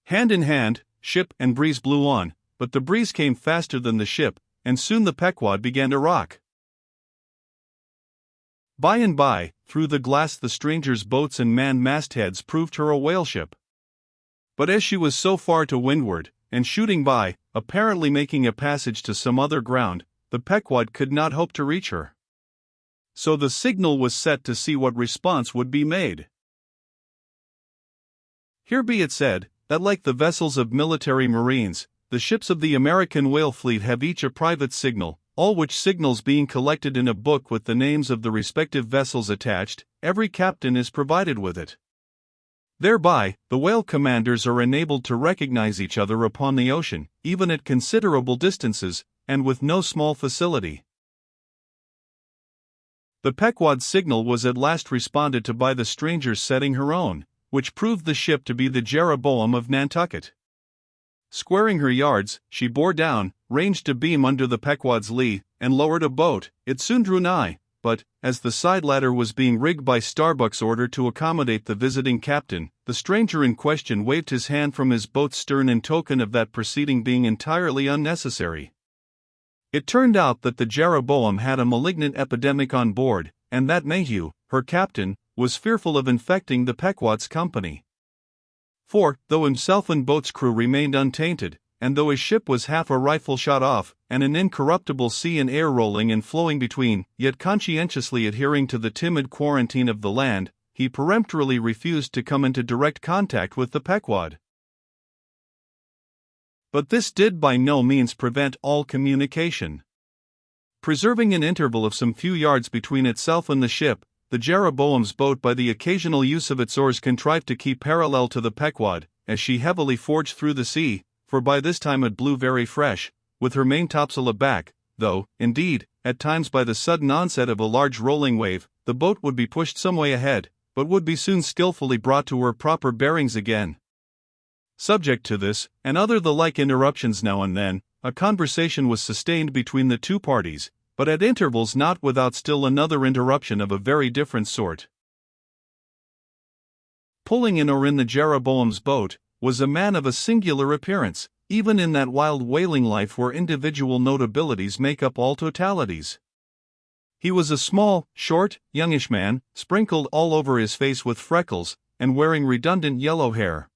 Hand in hand, ship and breeze blew on, but the breeze came faster than the ship, and soon the Pequod began to rock. By and by, through the glass the stranger's boats and manned mastheads proved her a whaleship. But as she was so far to windward, and shooting by, apparently making a passage to some other ground, the Pequod could not hope to reach her. So the signal was set to see what response would be made. Here be it said, that like the vessels of military marines, the ships of the American whale fleet have each a private signal, all which signals being collected in a book with the names of the respective vessels attached, every captain is provided with it. Thereby, the whale commanders are enabled to recognize each other upon the ocean, even at considerable distances, and with no small facility. The Pequod's signal was at last responded to by the stranger's setting her own, which proved the ship to be the Jeroboam of Nantucket. Squaring her yards, she bore down, ranged a beam under the Pequod's lee, and lowered a boat. It soon drew nigh, but, as the side ladder was being rigged by Starbuck's order to accommodate the visiting captain, the stranger in question waved his hand from his boat's stern in token of that proceeding being entirely unnecessary. It turned out that the Jeroboam had a malignant epidemic on board, and that Mayhew, her captain, was fearful of infecting the Pequod's company. For, though himself and boat's crew remained untainted, and though his ship was half a rifle shot off, and an incorruptible sea and air rolling and flowing between, yet conscientiously adhering to the timid quarantine of the land, he peremptorily refused to come into direct contact with the Pequod. But this did by no means prevent all communication. Preserving an interval of some few yards between itself and the ship, the Jeroboam's boat by the occasional use of its oars contrived to keep parallel to the Pequod, as she heavily forged through the sea, for by this time it blew very fresh, with her maintopsail aback, though, indeed, at times by the sudden onset of a large rolling wave, the boat would be pushed some way ahead, but would be soon skillfully brought to her proper bearings again. Subject to this, and other the like interruptions now and then, a conversation was sustained between the two parties, but at intervals not without still another interruption of a very different sort. Pulling in or in the Jeroboam's boat, was a man of a singular appearance, even in that wild whaling life where individual notabilities make up all totalities. He was a small, short, youngish man, sprinkled all over his face with freckles, and wearing redundant yellow hair.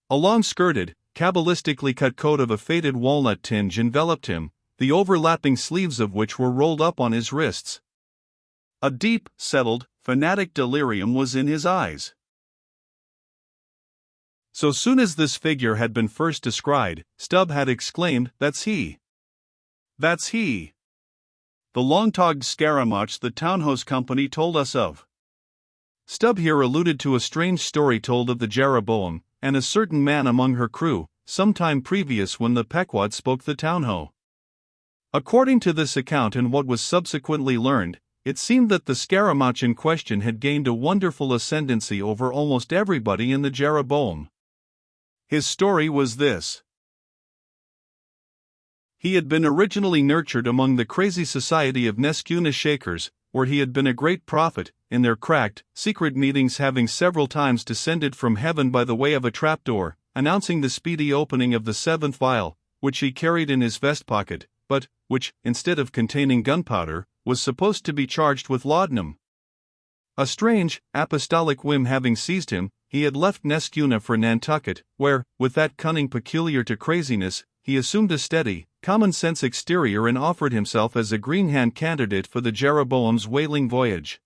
A long-skirted, cabalistically cut coat of a faded walnut tinge enveloped him, the overlapping sleeves of which were rolled up on his wrists. A deep, settled, fanatic delirium was in his eyes. So soon as this figure had been first descried, Stubb had exclaimed, "That's he! That's he! The long-togged scaramouch the Townhouse Company told us of." Stubb here alluded to a strange story told of the Jeroboam, and a certain man among her crew, some time previous when the Pequod spoke the Townho. According to this account and what was subsequently learned, it seemed that the scaramouch in question had gained a wonderful ascendancy over almost everybody in the Jeroboam. His story was this. He had been originally nurtured among the crazy society of Neskuna Shakers, where he had been a great prophet, in their cracked, secret meetings having several times descended from heaven by the way of a trapdoor, announcing the speedy opening of the seventh vial, which he carried in his vest pocket, but which, instead of containing gunpowder, was supposed to be charged with laudanum. A strange, apostolic whim having seized him, he had left Neskuna for Nantucket, where, with that cunning peculiar to craziness, he assumed a steady, common-sense exterior and offered himself as a green-hand candidate for the Jeroboam's whaling voyage.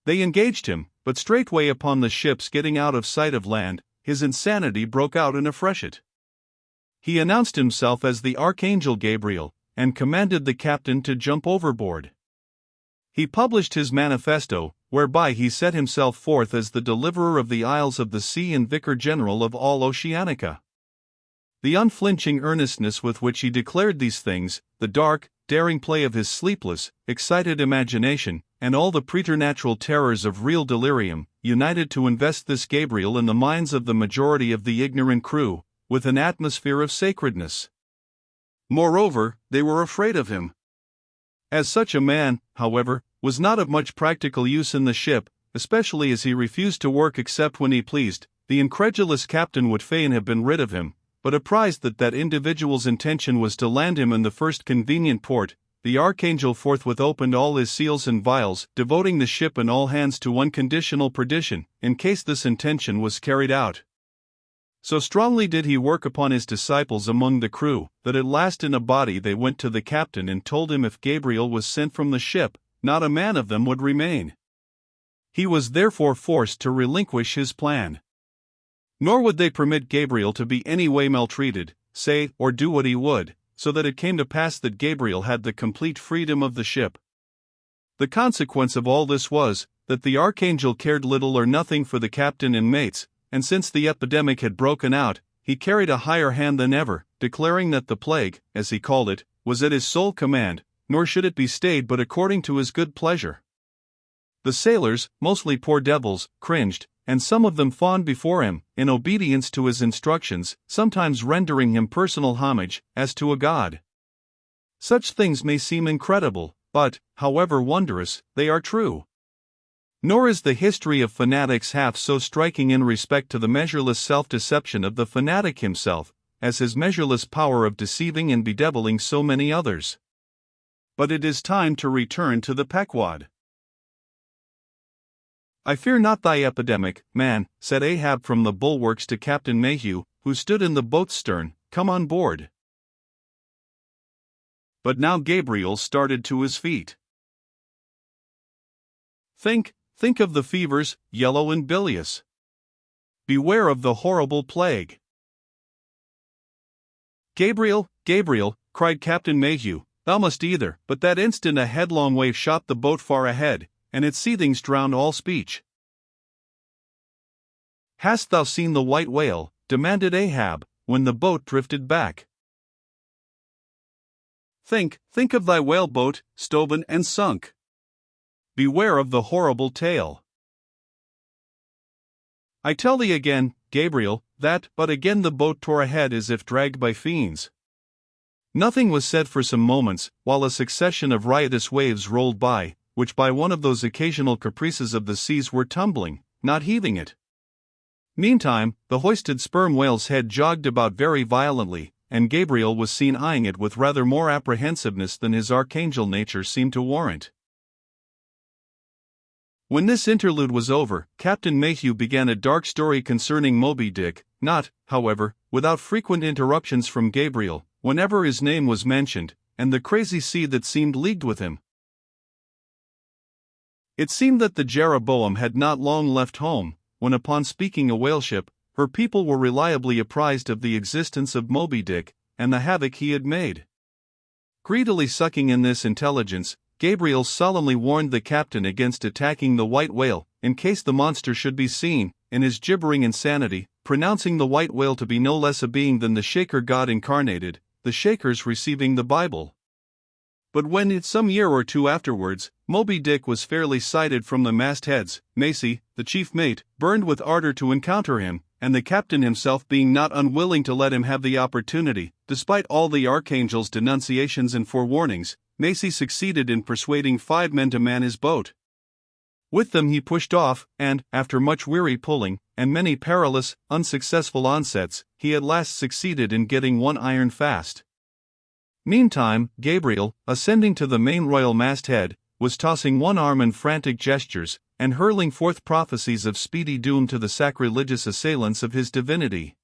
They engaged him, but straightway upon the ship's getting out of sight of land, his insanity broke out in a freshet. He announced himself as the Archangel Gabriel, and commanded the captain to jump overboard. He published his manifesto, whereby he set himself forth as the deliverer of the Isles of the Sea and Vicar General of all Oceanica. The unflinching earnestness with which he declared these things, the dark, daring play of his sleepless, excited imagination, and all the preternatural terrors of real delirium, united to invest this Gabriel in the minds of the majority of the ignorant crew, with an atmosphere of sacredness. Moreover, they were afraid of him. As such a man, however, was not of much practical use in the ship, especially as he refused to work except when he pleased, the incredulous captain would fain have been rid of him, but apprised that that individual's intention was to land him in the first convenient port, the archangel forthwith opened all his seals and vials, devoting the ship and all hands to unconditional perdition, in case this intention was carried out. So strongly did he work upon his disciples among the crew, that at last in a body they went to the captain and told him if Gabriel was sent from the ship, not a man of them would remain. He was therefore forced to relinquish his plan. Nor would they permit Gabriel to be any way maltreated, say or do what he would, so that it came to pass that Gabriel had the complete freedom of the ship. The consequence of all this was, that the archangel cared little or nothing for the captain and mates, and since the epidemic had broken out, he carried a higher hand than ever, declaring that the plague, as he called it, was at his sole command, nor should it be stayed but according to his good pleasure. The sailors, mostly poor devils, cringed, and some of them fawned before him, in obedience to his instructions, sometimes rendering him personal homage, as to a god. Such things may seem incredible, but, however wondrous, they are true. Nor is the history of fanatics half so striking in respect to the measureless self-deception of the fanatic himself, as his measureless power of deceiving and bedeviling so many others. But it is time to return to the Pequod. "I fear not thy epidemic, man," said Ahab from the bulwarks to Captain Mayhew, who stood in the boat's stern, "come on board." But now Gabriel started to his feet. Think of the fevers, yellow and bilious. Beware of the horrible plague. "Gabriel, Gabriel," cried Captain Mayhew, "thou must either," but that instant a headlong wave shot the boat far ahead, and its seethings drowned all speech. "Hast thou seen the white whale?" demanded Ahab, when the boat drifted back. Think of thy whaleboat, stoven and sunk. Beware of the horrible tale. "I tell thee again, Gabriel, that," but again the boat tore ahead as if dragged by fiends. Nothing was said for some moments, while a succession of riotous waves rolled by, which by one of those occasional caprices of the seas were tumbling, not heaving it. Meantime, the hoisted sperm whale's head jogged about very violently, and Gabriel was seen eyeing it with rather more apprehensiveness than his archangel nature seemed to warrant. When this interlude was over, Captain Mayhew began a dark story concerning Moby-Dick, not, however, without frequent interruptions from Gabriel, whenever his name was mentioned, and the crazy sea that seemed leagued with him. It seemed that the Jeroboam had not long left home, when upon speaking a whaleship, her people were reliably apprised of the existence of Moby-Dick, and the havoc he had made. Greedily sucking in this intelligence, Gabriel solemnly warned the captain against attacking the white whale, in case the monster should be seen, in his gibbering insanity, pronouncing the white whale to be no less a being than the Shaker god incarnated, the Shakers receiving the Bible. But when, some year or two afterwards, Moby-Dick was fairly sighted from the mastheads, Macy, the chief mate, burned with ardor to encounter him, and the captain himself being not unwilling to let him have the opportunity, despite all the archangel's denunciations and forewarnings, Macy succeeded in persuading 5 men to man his boat. With them he pushed off, and, after much weary pulling, and many perilous, unsuccessful onsets, he at last succeeded in getting one iron fast. Meantime, Gabriel, ascending to the main royal masthead, was tossing one arm in frantic gestures, and hurling forth prophecies of speedy doom to the sacrilegious assailants of his divinity.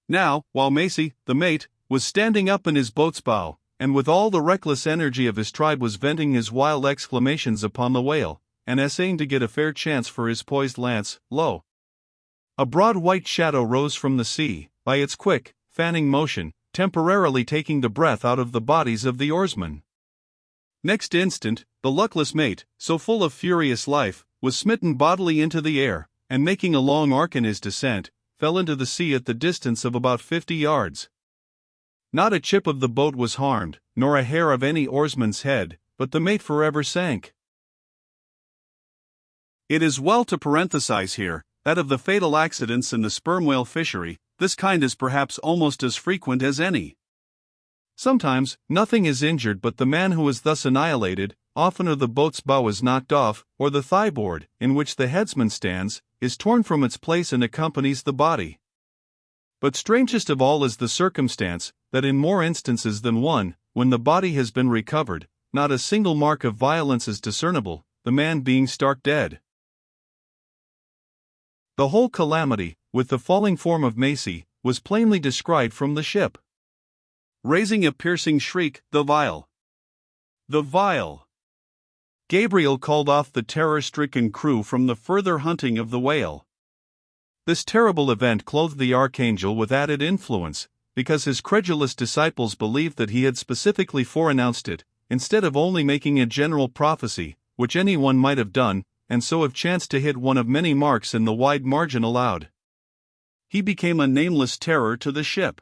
Now, while Macy, the mate, was standing up in his boat's bow, and with all the reckless energy of his tribe was venting his wild exclamations upon the whale, and essaying to get a fair chance for his poised lance, lo! A broad white shadow rose from the sea, by its quick, fanning motion, temporarily taking the breath out of the bodies of the oarsmen. Next instant, the luckless mate, so full of furious life, was smitten bodily into the air, and making a long arc in his descent, fell into the sea at the distance of about 50 yards. Not a chip of the boat was harmed, nor a hair of any oarsman's head, but the mate forever sank. It is well to parenthesize here, that of the fatal accidents in the sperm whale fishery, this kind is perhaps almost as frequent as any. Sometimes, nothing is injured but the man who is thus annihilated, oftener the boat's bow is knocked off, or the thigh-board, in which the headsman stands, is torn from its place and accompanies the body. But strangest of all is the circumstance, that in more instances than one, when the body has been recovered, not a single mark of violence is discernible, the man being stark dead. The whole calamity, with the falling form of Macy, was plainly descried from the ship. Raising a piercing shriek, the vial! The vial! Gabriel called off the terror-stricken crew from the further hunting of the whale. This terrible event clothed the archangel with added influence, because his credulous disciples believed that he had specifically foreannounced it, instead of only making a general prophecy, which anyone might have done, and so have chanced to hit one of many marks in the wide margin allowed. He became a nameless terror to the ship.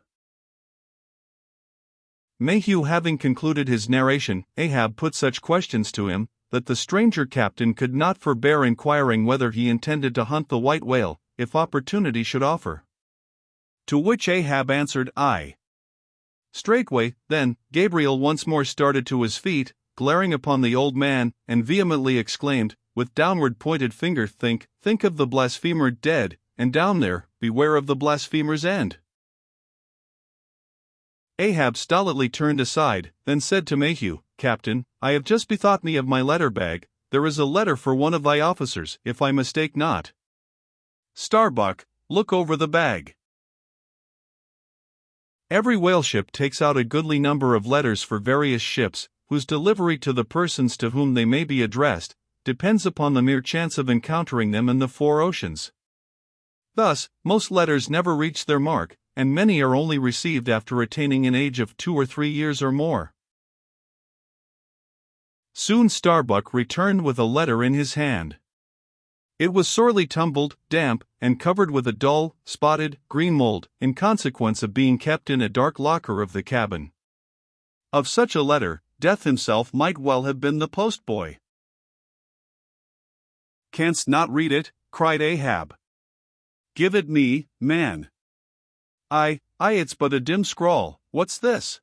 Mayhew having concluded his narration, Ahab put such questions to him, that the stranger captain could not forbear inquiring whether he intended to hunt the white whale, if opportunity should offer. To which Ahab answered, "Aye." Straightway, then, Gabriel once more started to his feet, glaring upon the old man, and vehemently exclaimed, with downward pointed finger, think of the blasphemer dead, and down there, beware of the blasphemer's end." Ahab stolidly turned aside, then said to Mayhew, "Captain, I have just bethought me of my letter-bag. There is a letter for one of thy officers, if I mistake not. Starbuck, look over the bag." Every whaleship takes out a goodly number of letters for various ships, whose delivery to the persons to whom they may be addressed depends upon the mere chance of encountering them in the four oceans. Thus, most letters never reach their mark, and many are only received after attaining an age of 2 or 3 years or more. Soon Starbuck returned with a letter in his hand. It was sorely tumbled, damp, and covered with a dull, spotted, green mold, in consequence of being kept in a dark locker of the cabin. Of such a letter, Death himself might well have been the postboy. "Canst not read it?" cried Ahab. "Give it me, man." Aye, it's but a dim scrawl, what's this?"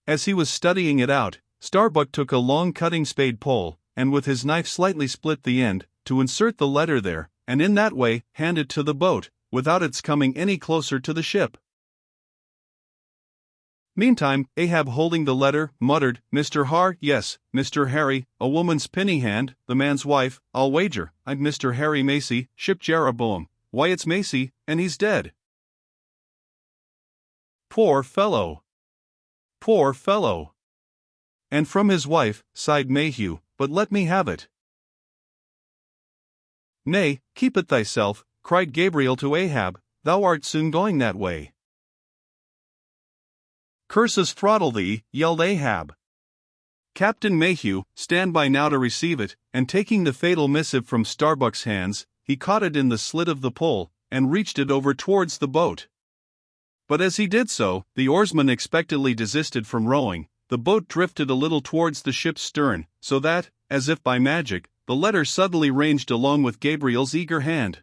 As he was studying it out, Starbuck took a long cutting spade pole, and with his knife slightly split the end, to insert the letter there, and in that way hand it to the boat, without its coming any closer to the ship. Meantime, Ahab, holding the letter, muttered, "Mr. Har, yes, Mr. Harry, a woman's pinny hand, the man's wife, I'll wager, I'm Mr. Harry Macy, ship Jeroboam. Why, it's Macy, and he's dead." "Poor fellow! Poor fellow!" "And from his wife," sighed Mayhew, "but let me have it." "Nay, keep it thyself," cried Gabriel to Ahab, "thou art soon going that way." "Curses throttle thee," yelled Ahab. "Captain Mayhew, stand by now to receive it," and taking the fatal missive from Starbuck's hands, he caught it in the slit of the pole, and reached it over towards the boat. But as he did so, the oarsman expectantly desisted from rowing, the boat drifted a little towards the ship's stern, so that, as if by magic, the letter suddenly ranged along with Gabriel's eager hand.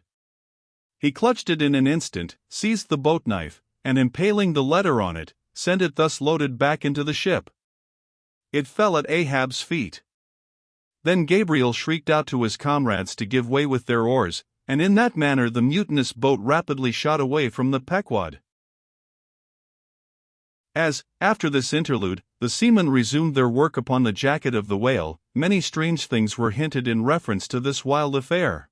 He clutched it in an instant, seized the boat knife, and impaling the letter on it, sent it thus loaded back into the ship. It fell at Ahab's feet. Then Gabriel shrieked out to his comrades to give way with their oars, and in that manner the mutinous boat rapidly shot away from the Pequod. As, after this interlude, the seamen resumed their work upon the jacket of the whale, many strange things were hinted in reference to this wild affair.